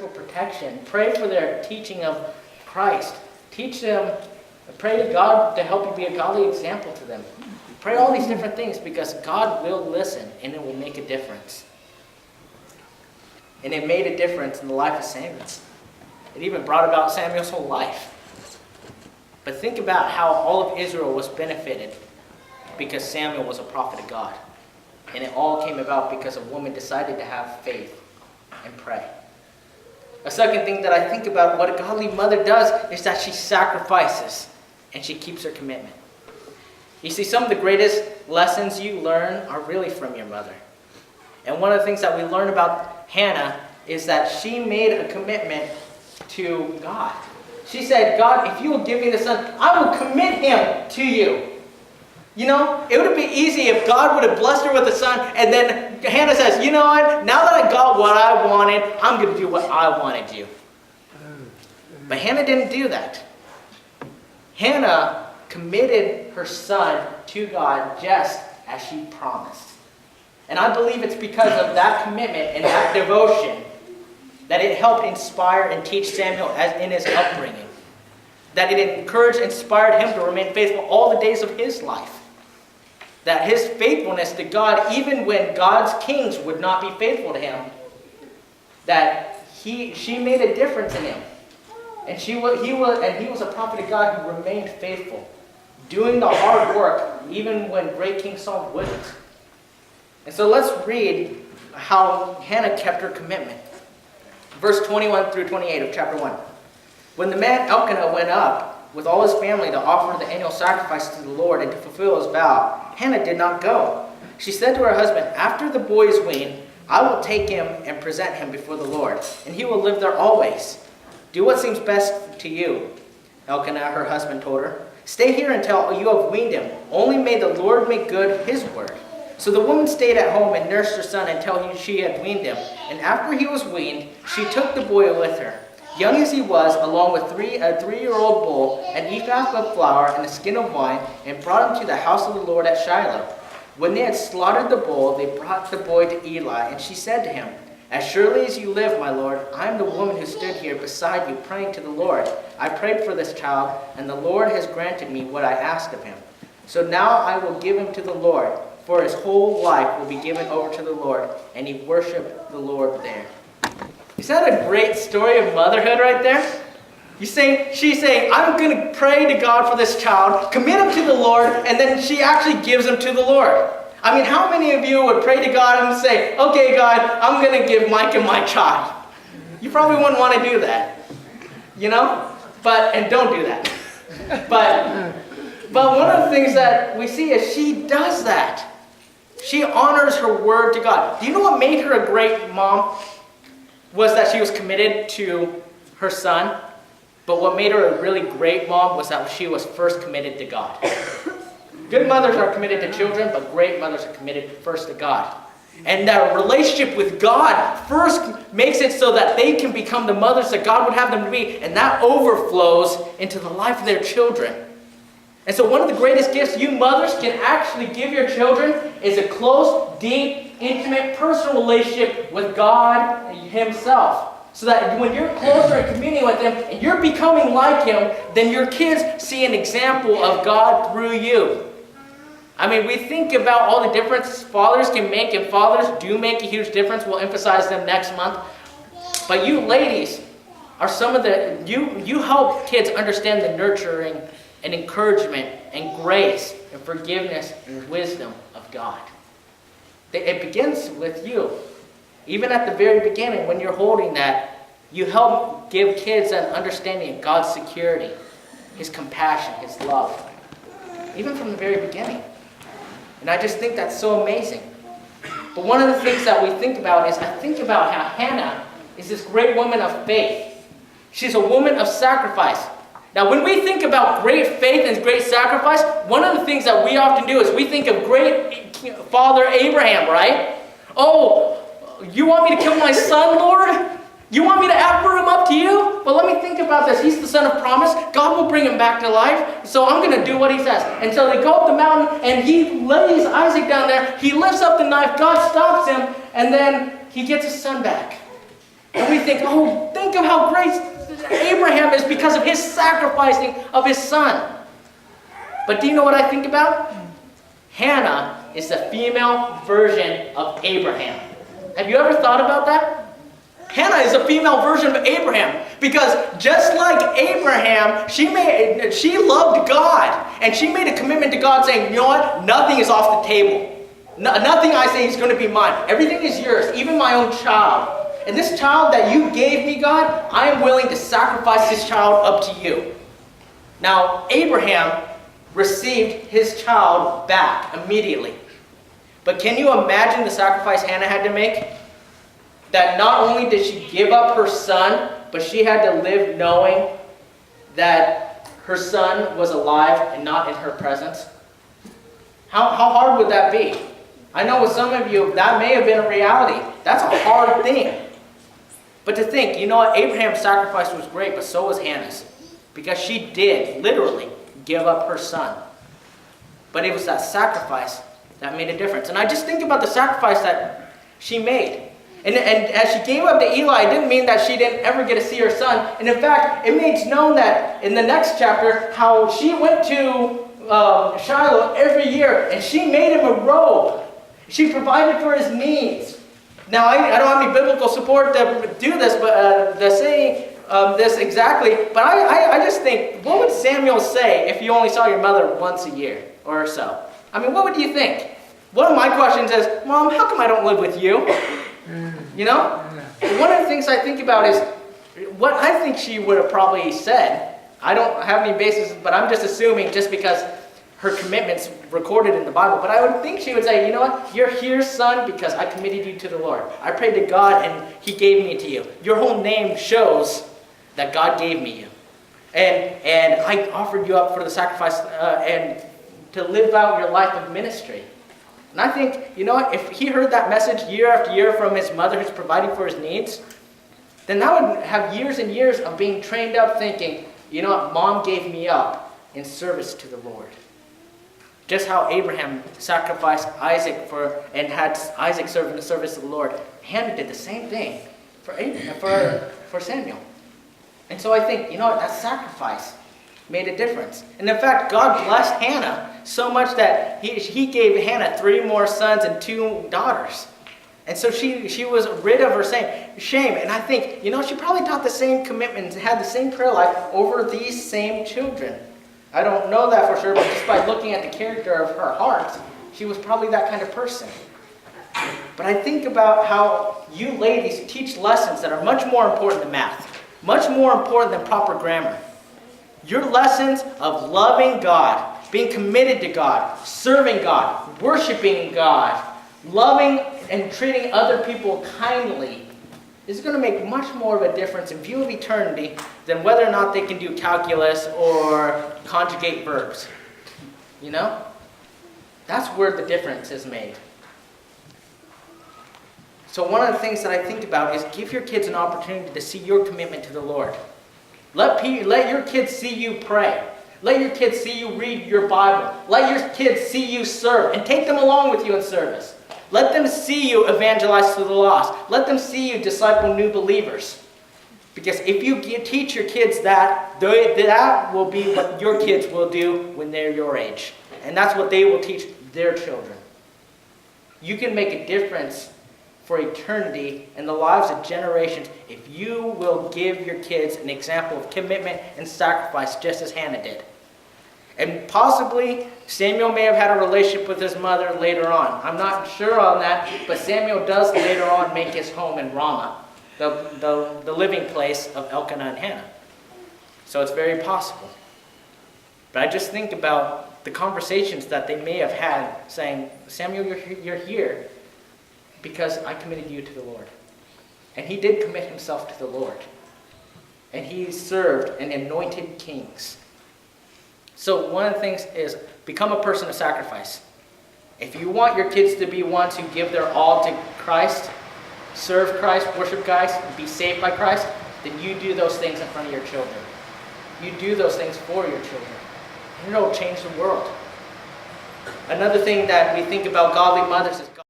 spiritual protection. Pray for their teaching of Christ. Teach them, pray to God to help you be a godly example to them. Pray all these different things because God will listen and it will make a difference. And it made a difference in the life of Samuel. It even brought about Samuel's whole life. But think about how all of Israel was benefited because Samuel was a prophet of God. And it all came about because a woman decided to have faith and pray. A second thing that I think about what a godly mother does is that she sacrifices and she keeps her commitment. You see, some of the greatest lessons you learn are really from your mother. And one of the things that we learn about Hannah is that she made a commitment to God. She said, God, if you will give me the son, I will commit him to you. You know, it would have been easy if God would have blessed her with a son, and then Hannah says, you know what, now that I got what I wanted, I'm going to do what I wanted to. But Hannah didn't do that. Hannah committed her son to God just as she promised. And I believe it's because of that commitment and that devotion that it helped inspire and teach Samuel as in his upbringing. That it encouraged, inspired him to remain faithful all the days of his life. That his faithfulness to God, even when God's kings would not be faithful to him, that she made a difference in him. And he was a prophet of God who remained faithful, doing the hard work, even when great King Saul wouldn't. And so let's read how Hannah kept her commitment. Verse 21 through 28 of chapter 1. When the man Elkanah went up with all his family to offer the annual sacrifice to the Lord and to fulfill his vow, Hannah did not go. She said to her husband, after the boy is weaned, I will take him and present him before the Lord, and he will live there always. Do what seems best to you, Elkanah, her husband, told her. Stay here until you have weaned him. Only may the Lord make good his word. So the woman stayed at home and nursed her son until she had weaned him. And after he was weaned, she took the boy with her, young as he was, along with a 3-year-old bull, an ephah of flour, and a skin of wine, and brought him to the house of the Lord at Shiloh. When they had slaughtered the bull, they brought the boy to Eli, and she said to him, as surely as you live, my Lord, I am the woman who stood here beside you praying to the Lord. I prayed for this child, and the Lord has granted me what I asked of him. So now I will give him to the Lord, for his whole life will be given over to the Lord, and he worshiped the Lord there. Is that a great story of motherhood right there? She's saying, I'm going to pray to God for this child, commit him to the Lord, and then she actually gives him to the Lord. I mean, how many of you would pray to God and say, okay, God, I'm going to give Micah my child? You probably wouldn't want to do that, you know? And don't do that. But one of the things that we see is she does that. She honors her word to God. Do you know what made her a great mom? Was that she was committed to her son. But what made her a really great mom was that she was first committed to God. Good mothers are committed to children, but great mothers are committed first to God. And that relationship with God first makes it so that they can become the mothers that God would have them to be, and that overflows into the life of their children. And so one of the greatest gifts you mothers can actually give your children is a close, deep, intimate, personal relationship with God himself. So that when you're closer and communing with him and you're becoming like him, then your kids see an example of God through you. I mean, we think about all the difference fathers can make, and fathers do make a huge difference. We'll emphasize them next month. But you ladies are some of the, you help kids understand the nurturing and encouragement and grace and forgiveness and wisdom of God. It begins with you. Even at the very beginning, when you're holding that, you help give kids an understanding of God's security, his compassion, his love. Even from the very beginning. And I just think that's so amazing. But one of the things that we think about is, I think about how Hannah is this great woman of faith. She's a woman of sacrifice. Now, when we think about great faith and great sacrifice, one of the things that we often do is we think of great Father Abraham, right? Oh, you want me to kill my son, Lord? You want me to offer him up to you? Well, let me think about this. He's the son of promise. God will bring him back to life. So I'm going to do what he says. And so they go up the mountain, and he lays Isaac down there. He lifts up the knife. God stops him, and then he gets his son back. And we think, oh, thank think of how great Abraham is because of his sacrificing of his son. But do you know what I think about? Hannah is the female version of Abraham. Have you ever thought about that? Hannah is a female version of Abraham because just like Abraham, she loved God and she made a commitment to God saying, you know what? Nothing is off the table. Nothing I say is going to be mine. Everything is yours, even my own child. And this child that you gave me, God, I am willing to sacrifice this child up to you. Now, Abraham received his child back immediately. But can you imagine the sacrifice Hannah had to make? That not only did she give up her son, but she had to live knowing that her son was alive and not in her presence. How hard would that be? I know with some of you, that may have been a reality. That's a hard thing. But to think, you know what, Abraham's sacrifice was great, but so was Hannah's. Because she did, literally, give up her son. But it was that sacrifice that made a difference. And I just think about the sacrifice that she made. And as she gave up to Eli, it didn't mean that she didn't ever get to see her son. And in fact, it makes known that in the next chapter, how she went to Shiloh every year, and she made him a robe. She provided for his needs. Now, I don't have any biblical support to do this, but to say this exactly, but I just think, what would Samuel say if you only saw your mother once a year or so? I mean, what would you think? One of my questions is, Mom, how come I don't live with you? You know? One of the things I think about is what I think she would have probably said. I don't have any basis, but I'm just assuming just because her commitment's recorded in the Bible. But I would think she would say, you know what? You're here, son, because I committed you to the Lord. I prayed to God and he gave me to you. Your whole name shows that God gave me you. And I offered you up for the sacrifice and to live out your life of ministry. And I think, you know what, if he heard that message year after year from his mother who's providing for his needs, then that would have years and years of being trained up thinking, you know what, Mom gave me up in service to the Lord. Just how Abraham sacrificed Isaac and had Isaac serve in the service of the Lord, Hannah did the same thing for Samuel. And so I think, you know what, that sacrifice made a difference. And in fact, God blessed Hannah so much that he gave Hannah 3 more sons and 2 daughters. And so she was rid of her shame. And I think, you know, she probably taught the same commitment and had the same prayer life over these same children. I don't know that for sure, but just by looking at the character of her heart, she was probably that kind of person. But I think about how you ladies teach lessons that are much more important than math, much more important than proper grammar. Your lessons of loving God, being committed to God, serving God, worshiping God, loving and treating other people kindly is going to make much more of a difference in view of eternity than whether or not they can do calculus or conjugate verbs. You know? That's where the difference is made. So one of the things that I think about is give your kids an opportunity to see your commitment to the Lord. Let your kids see you pray. Let your kids see you read your Bible. Let your kids see you serve and take them along with you in service. Let them see you evangelize to the lost. Let them see you disciple new believers. Because if you teach your kids that will be what your kids will do when they're your age. And that's what they will teach their children. You can make a difference for eternity in the lives of generations if you will give your kids an example of commitment and sacrifice just as Hannah did. And possibly Samuel may have had a relationship with his mother later on. I'm not sure on that, but Samuel does later on make his home in Ramah, the living place of Elkanah and Hannah. So it's very possible. But I just think about the conversations that they may have had saying, Samuel, you're here because I committed you to the Lord. And he did commit himself to the Lord. And he served and anointed kings. So one of the things is become a person of sacrifice. If you want your kids to be ones who give their all to Christ, serve Christ, worship Christ, and be saved by Christ, then you do those things in front of your children. You do those things for your children. And it'll change the world. Another thing that we think about godly mothers is